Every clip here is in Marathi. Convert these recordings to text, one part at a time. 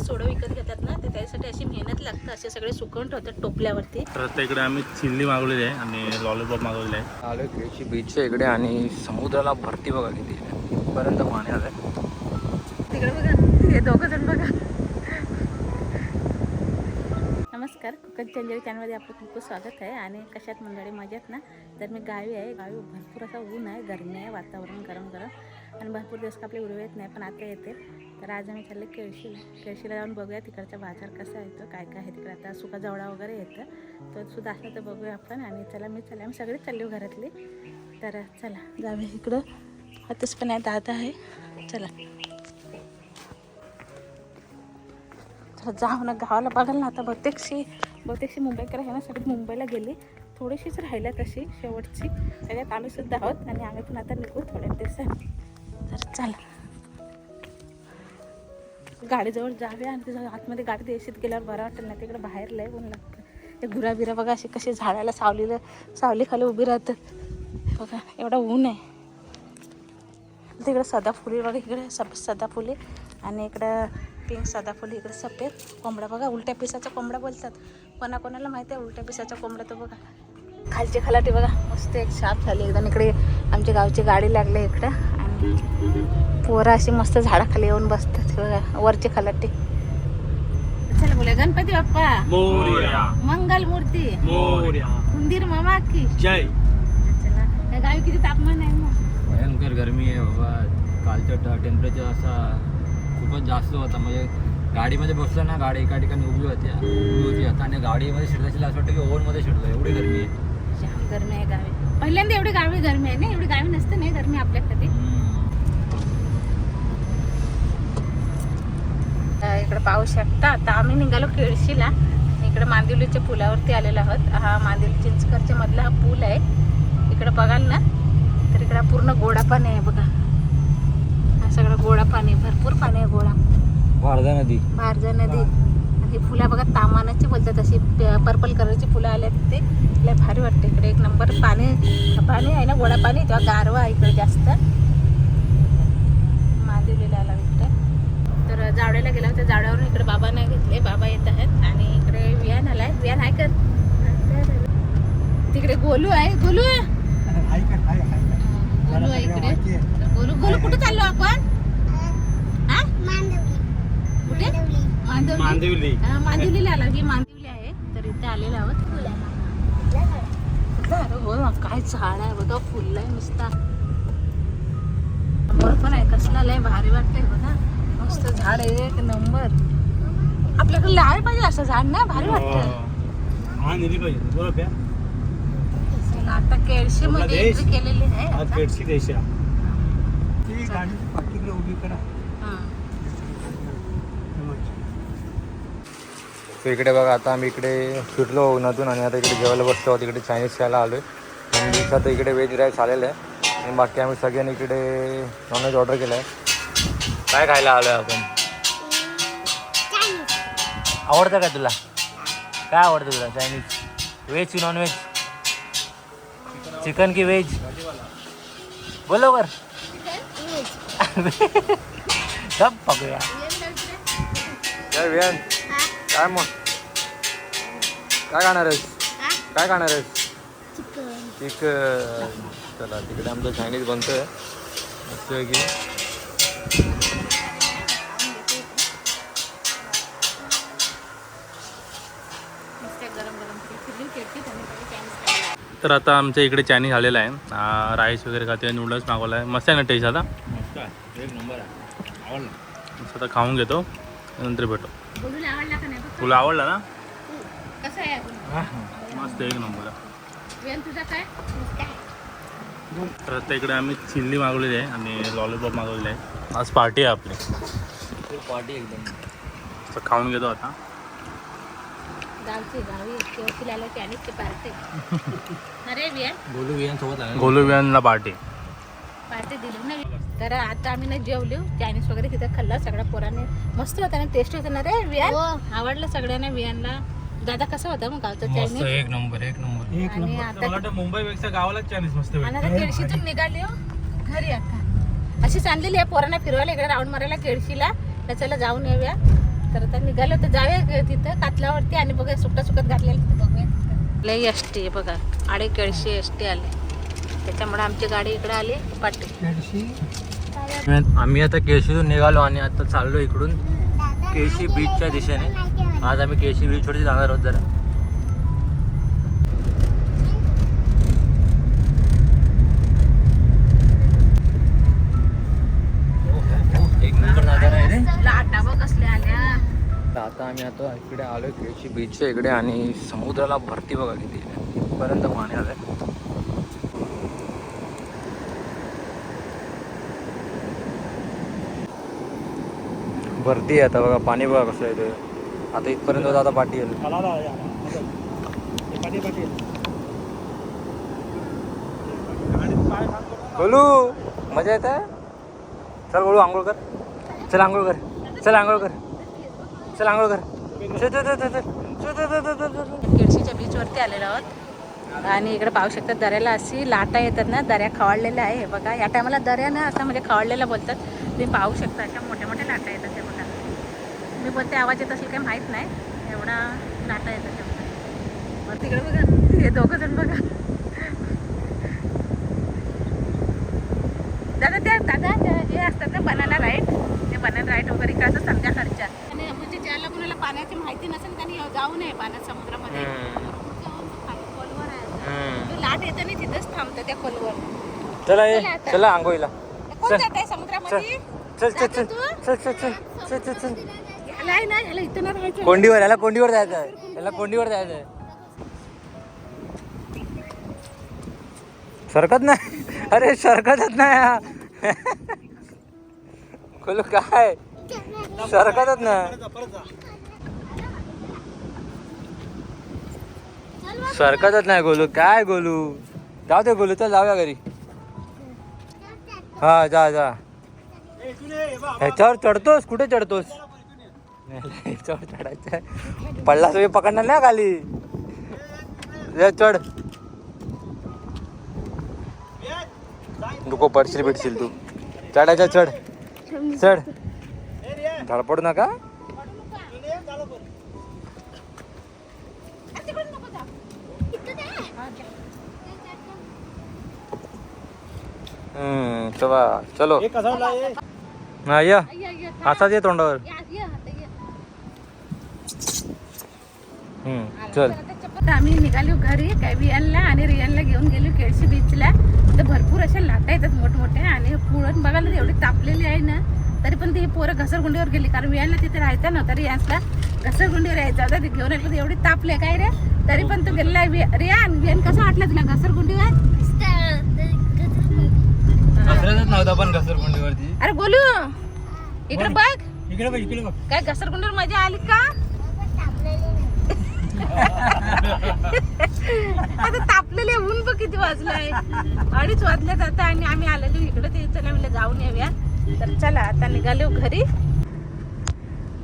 सोडं विकत घेतात ना, तर त्यासाठी अशी मेहनत लागतं. असे सगळे सुकवून ठेवतात टोपल्यावरती. तर आता इकडे आम्ही चिल्ली मागवलेली आहे आणि लॉलीपॉप मागवलेले आहे. आलो केळशी बीचच्या इकडे आणि समुद्राला भरती बघा किती पर्यंत पाणी आलंय. तिकडे बघा, हे दोघं जण बघा. नमस्कार, कोकण चंदेरी चॅनलमध्ये आपलं खूप खूप स्वागत आहे. आणि कशात मंडळी मजेत ना. तर मी गावी आहे. गावी भरपूर असा ऊन आहे, गरमी आहे, वातावरण गरम गरम आणि भरपूर दिवस आपले व्हिडिओ येत नाही, पण आता येते. तर आज आम्ही चालले केळशीला जाऊन बघूया तिकडचा बाजार कसा येतो, काय काय आहे तिकडे. आता सुका जवळा वगैरे येतं, तो सुद्धा असलं तर बघूया आपण. आणि आम्ही सगळेच चाललो घरातले. तर चला जाऊया. इकडं आताच पण आहे, दादा आहे. चला जाऊ ना गावाला बघायला ना. आता बहुतेकशी मुंबईकर आहे ना, सगळी मुंबईला गेली. थोडीशीच राहिल्या तशी शेवटची. त्याच्यात आम्ही सुद्धा आहोत आणि आम्ही पण आता निघू थोड्या दिवसांनी. तर चला गाडीजवळ जाऊया आणि तिथं आतमध्ये गाडी द्यायशीत गेल्यावर बरं वाटेल ना. तिकडे बाहेर लय ऊन लागतं. ते गुराबिरा बघा अशी कशी झाडाला सावली खाली उभी राहतं बघा. एवढा ऊन आहे. तिकडे सदाफुली बघा, इकडे सदाफुली आणि इकडं पिंक सदाफुली, इकडे सफेद कोंबडा बघा. उलट्या पिसाचा कोंबडा बोलतात. कोणाकोणाला माहिती आहे उलट्या पिसाचा कोंबडा. तो बघा खालची खलाटी बघा मस्त एक साफ झाली एकदम. इकडे आमच्या गावची गाडी लागली इकडं आणि पोरं अशी मस्त झाडाखाली येऊन बसतात बघा, वरची खलाटी. चला बोला गणपती बाप्पा मोरया, मंगल मूर्ती मोरया, उंदीर मामा की जय. चला या गावी किती तापमान आहे मग. भयंकर गरमी आहे बाबा. कालचा टेम्परेचर असा खूपच जास्त होता. म्हणजे गाडीमध्ये बसलो ना, गाडी एका ठिकाणी उभी होती आता आणि गाडीमध्ये शिरलं असं वाटतं की ओव्हनमध्ये शिरलो. एवढी गरमी आहे. जाम गरमी आहे गावी. पहिल्यांदा एवढी गावी गरमी आहे ना. एवढी गावी नसते नाही गरमी आपल्याकडे. इकडे पाहू शकता. आता आम्ही निघालो केळशीला. इकडे मांदिवलीच्या पुलावरती आलेलो आहोत. हा मांदिवली चिंचकरच्या मधला हा पूल आहे. इकडे बघाल ना तर इकडे पूर्ण गोडा पाणी आहे बघा. हा सगळं गोडा पाणी, भरपूर पाणी आहे. गोडा भारजा नदी. आणि फुलं बघा तामानाची बोलतात, अशी पर्पल कलरची फुलं आल्या तिथे. लय भारी वाटते इकडे. एक नंबर पाणी आहे ना, गोडा पाणी. तेव्हा गारवा आहे इकडे जास्त. मांदिवलीला आला इकडे. तर जावड्याला गेला होता. जावड्यावरून इकडे बाबांना घेतले. बाबा येत आहेत आणि इकडे वियान आलाय. वियान आहे का तिकडे. गोलू आहे. गोलू आहे इकडे. गोलू कुठे चाललो आपण. कुठे मांदिवलीला आला. ही मांदिवली आहे. तर इथे आलेलो आहोत. हो ना, काय झाड आहे बघा. फुल आहे नुसता. मोर पण आहे कसला. लय भारी वाटतंय बघा. मस्त झाड आहे एक नंबर. आपल्याकडे लावायला पाहिजे असं झाड ना. भारी वाटतं. आता केळशी मध्ये एंट्री केलेली आहे. केळशी देशा तर इकडे बघा आता आम्ही इकडे फिरलो उन्हातून आणि आता इकडे जेवायला बसलो आहोत. इकडे चायनीज खायला आलो आहे. आणि दिवसात इकडे व्हेज राईस आलेलं आहे आणि बाकी आम्ही सगळ्यांनी इकडे नॉनव्हेज ऑर्डर केलं आहे. काय खायला आलो आहे आपण. आवडतं का तुला. काय आवडतं तुला चायनीज. व्हेज की नॉनव्हेज. चिकन की व्हेज बरोबर. सब बघूया. काय वियान काय मग काय खाणार आहेस. काय खाणार आहेस. चिकन. चला तिकडे आमचं चायनीज बनतोय मस्त की. तर आता आमच्या इकडे चायनीज आलेला आहे. राईस वगैरे खाते, नूडल्स मागवला आहे. मस्त आहे ना टेस्ट. आता मस्त आहे, एक नंबर आहे. आवडलं. मस्त. आता खाऊन घेतो नंतर भेटो. तुला आवडला ना. मस्त एक नंबर. तर आता इकडे आम्ही चिल्ली मागवलेली आहे आणि लॉलीपॉप मागवलेले आहे. आज पार्टी आहे आपली. पार्टी एकदम. तर खाऊन घेतो आता. गोलू वियानला पार्टी दिली ना. तर आता आम्ही ना जेवलो. चायनीज वगैरे तिथे खाल्लं. सगळ्या पोरांनी मस्त होता ना. टेस्ट होता ना रे वियान. आवडलं सगळ्यांना. वियानला. दादा कसं होता मग गावचं चायनीज. एक नंबर. आणि आता मुंबईपेक्षा गावाला चायनीज मस्त. आता केळशीतून निघाली घरी. आता अशी चाललेली आहे पोरांना फिरवायला इकडे राऊंड मारायला केळशीला. तर चला जाऊन येऊया. तर आता निघालो तर जाऊया तिथं कातलावरती आणि बघा सुकट घातलेलं तिथं बघूया. लई एसटी आहे बघा, आडे केळशी एसटी आले, त्याच्यामुळे आमची गाडी इकडे आली पाठी. आम्ही आता केळशीतून निघालो आणि आता चाललो इकडून केळशी बीचच्या दिशेने. आज आम्ही केळशी बीचवरती जाणार आहोत जरा. एक नंबर नजारा आहे रे. लाटा बघ कसल्या आल्या. आता आम्ही आता इकडे आलोय केळशी बीचच्या इकडे आणि समुद्राला भरती बघा किती इथपर्यंत पाणी आलंय. भरती आहे आता बघा, पाणी बघा कसं आहे ते. आता इथपर्यंत होतं, आता पाठी येईल. बोलू मजा येत आहे. चल बोलू आंघोळ कर, चल आंघोळ कर, चल आंघोळ कर, चल आंघोळ कर. केळशीच्या बीचवरती आलेलो आहोत आणि इकडे पाहू शकतात दऱ्याला अशी लाटा येतात ना, दऱ्या खवळलेल्या आहे. हे बघा या टायमाला दऱ्या ना असं म्हणजे खवळलेला बोलतात. तुम्ही पाहू शकता अशा मोठ्या मोठ्या लाटा येतात. ते बघा मी बोलते आवाज येत असेल काही माहीत नाही, एवढा लाटा येतात. ते मग तिकडे बघा हे दोघं जण बघा. दादा हे असतात ना बनाना राईड, ते बनाना राईड वगैरे कसं संध्याकाळच्या. आणि म्हणजे ज्याला कोणाला पाण्याची माहिती नसेल त्यांनी जाऊ नये पाण्यात समुद्रामध्ये. खोलवर आहे लाट येतं नाही तिथंच थांबतं त्या खोलवर. चला ये, चला आंघोळीला. कोण जात आहे समुद्रामध्ये? चल चल चल चल चल चल चल चल चल. याला आहे ना, याला इथं नाही राहायचं. कोंडीवर, याला कोंडीवर जायचं आहे, याला कोंडीवर जायचं आहे. सरकत नाही, अरे सरकतच नाही. गोलू काय सरकतच ना, सरकतच नाही गोलू. काय गोलू, जाऊ दे गोलू, चल जाऊया घरी. हा जा जा. ह्याच्यावर चढतोस, कुठे चढतोस? ह्याच्यावर चढायचं, पडला तुम्ही पकडणार ना खाली. चढ, नको पडशील बिडशील तू. चढायचं, चढ चढ, धडपडू नका. चलो हा या, असाच ये तोंडावर. चल आम्ही निघालो घरी काय रियानला, आणि रियानला घेऊन गेलो केळशी बीचला. तर भरपूर अशा लाटा येतात मोठमोठे, आणि पुरण बघायला एवढी तापलेली आहे ना, तरी पण ती पोरं घसरगुंडीवर गेली. कारण रियानला तिथे राहायचं नव्हतं, रियान्सला घसरगुंडीवर यायचं होतं. ते घेऊन आलं एवढी तापले काय रे, तरी पण तू गेला. रियान कसं वाटलं तुला घसरगुंडीवर? नव्हता पण घसरगुंडीवरती. अरे बोलू इकडे बघ, इकडे बघ, इकडे बघ. काय घसरगुंडीवर मजा आली का? आता तापलेले ऊन बघ किती वाजलंय, 2:30 वाजल्यात आता. आणि आम्ही आलेलो इकडे, ते चला म्हणलं जाऊन येऊया. तर चला आता निघालो घरी.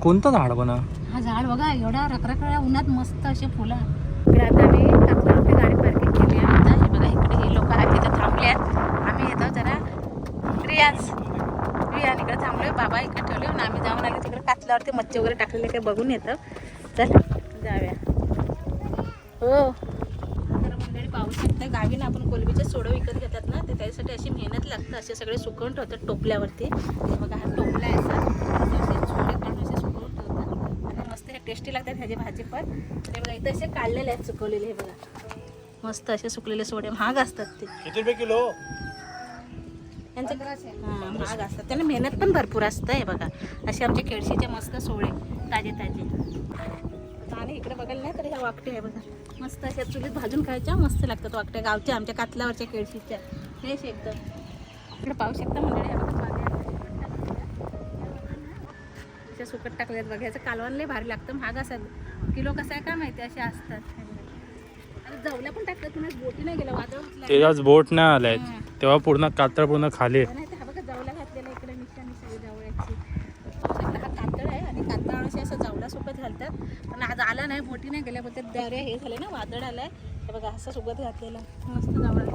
कोणतं झाड बना? हा झाड बघा, एवढा रखरखळ्या उन्हात मस्त असे फुलं. इकडे आता आम्ही कातलावरती गाडी पार्किंग केली आहे. आता हे बघा इकडे हे लोक आहेत तिथे थांबले आहेत. आम्ही येतो जरा रियान इकडे थांबलोय, बाबा इकडे ठेवले. आणि आम्ही जाऊन आलो तिकडे कातलावरती मच्छी वगैरे टाकलेले काही बघून येतं. चल जाऊया. हो तर मंडळी पाहू शकता, गावी ना आपण कोलबीचे सोडं विकत घेतात ना, तर त्यासाठी अशी मेहनत लागतं. असे सगळे सुकवून ठेवतात टोपल्यावरती. हे बघा हा टोपला आहे असा, असे सोडे काढून असे सुकवून ठेवतात आणि मस्त हे टेस्टी लागतात ह्याची भाजी पण. हे बघा इथं असे काढलेले आहेत सुकवलेले. हे बघा मस्त असे सुकलेले सोडे महाग असतात. ते किती रुपये किलो? यांचं महाग असतात, त्यांना मेहनत पण भरपूर असतं. हे बघा असे आमचे केळशीचे मस्त सोडे ताजे ताजे. आणि इकडे बघायला नाही तर ह्या वाकट्या आहे बघा, मस्त अशा चुलीत भाजून खायच्या, मस्त लागतात वाकट्या गावच्या आमच्या कातलावरच्या केळशीच्या. फ्रेश एकदम. इकडे पाहू शकता मंडळी, ह्या बघा अशा सुकट टाकल्यात बघा. याचं कालवण लय भारी लागतं, महाग असतात. किलो कसं आहे का माहिती, असे असतात. आणि जवल्या पण टाकतात. पुन्हा बोटी नाही गेला, वादळ त्याच्याच बोट नाही आलाय तेव्हा पूर्ण कातळ पूर्ण खाली. नाही ते हा बघा जवला घातलेला इकडे निशाणी सगळी जवळची. हा कातळ आहे आणि कातळ असे असं जवला सुकत घालतात. पण आज आला नाही, बोटी नाही गेल्या, पण ते दर्या हे झाले ना, वादळ आलाय. हे बघा असं सुकत घातलेला मस्त जवळ.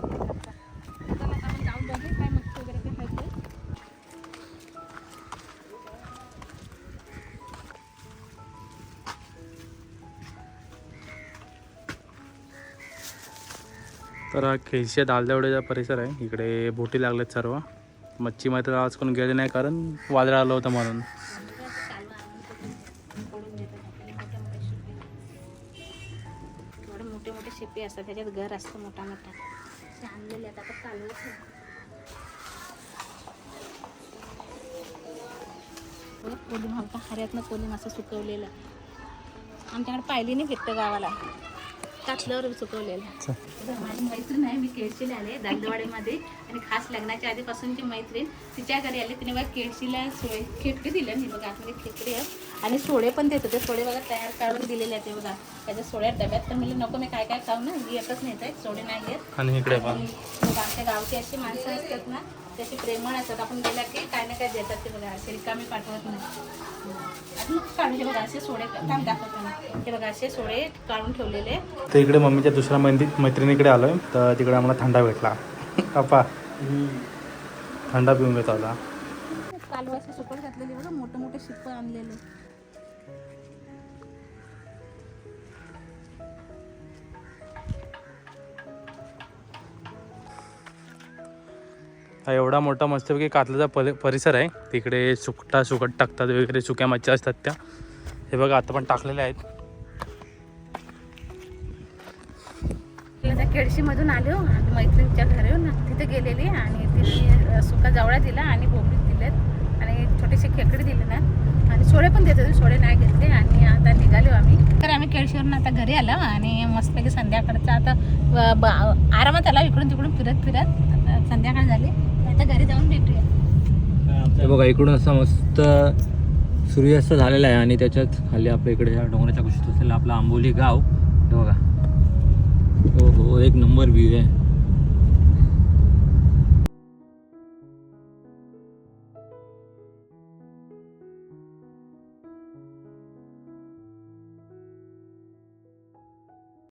चला आता आपण जाऊन बघू काय मच्छी वगैरे काय खायचं. तर हा खेळशीच्या दालदेवड्याचा परिसर आहे. इकडे बोटी लागल्यात सर्व. मच्छी मात्र आज कोण गेले नाही कारण वादळ आलं होतं म्हणून. मोठे मोठे शिपे असतात त्याच्यात घर असतं मोठा मोठा ते आणलेले आता कालवच कोली मालका हऱ्यातनं कोली मासा सुकवलेला आमच्याकडे पाहिली नाही भेटतं गावाला कातल्यावर सुकवलेला. माझी मैत्रीण आहे, मी केळशीला आले दालदवाडीमध्ये आणि खास लग्नाच्या आधीपासूनची मैत्रीण तिच्या घरी आले. तिने बघा केळशीला सोळे खेकडी दिल्या नाही बघा आतमध्ये खेकडी आहे आणि सोळे पण देत होते. सोळे बघा तयार काढून दिलेले आहेत बघा त्याच्या सोळ्या डब्यात. तर म्हणजे नको मी काय काय खाऊ ना येतच नाही आहेत सोडे नाही येत. आणि इकडे पण मग आमच्या गावची अशी माणसं असतात ना त्याची प्रेमळ असतात. आपण गेला की काय ना काय देतात ते बघा असे रिकामी पाठवत नाही. अजून काढून हे बघा असे सोडे काम दाखवतो ना हे बघा असे सोडे काढून ठेवलेले. तर इकडे मम्मीच्या दुसऱ्या मैत्रिणीकडे आलोय. तर तिकडे आम्हाला थंडा भेटला. अप्पा थंडा पिऊन घेतो आता. कालवाचे सुकट घातलेले बघा मोठे मोठे शिप आणलेले. हा एवढा मोठा मस्तपैकी कातल्याचा परिसर आहे. तिकडे सुकट टाकतात वगैरे सुक्या मच्छी असतात त्या. हे बघा आता पण टाकलेल्या आहेत. केळशीमधून आलो मैत्रिणीच्या घरी ना तिथे गेलेली आणि तिने सुका जवळा दिला आणि बोबडी दिलेत आणि छोटीशी खेकडी दिली ना आणि सोडे पण देत होते. सोडे नाही घेतले आणि आता निघालो आम्ही. तर आम्ही केळशीवरून आता घरी आलो आणि मस्तपैकी संध्याकाळचा आता आरामात आला इकडून तिकडून फिरत संध्याकाळ झाली. आता घरी जाऊन भेटूया. हे बघा इकडून असा मस्त सूर्यास्त झालेला आहे आणि त्याच्यात खाली आपल्या इकडे ह्या डोंगराच्या कुशीत असलेलं आपलं आंबोली गाव. हे बघा हो एक नंबर व्ह्यू आहे.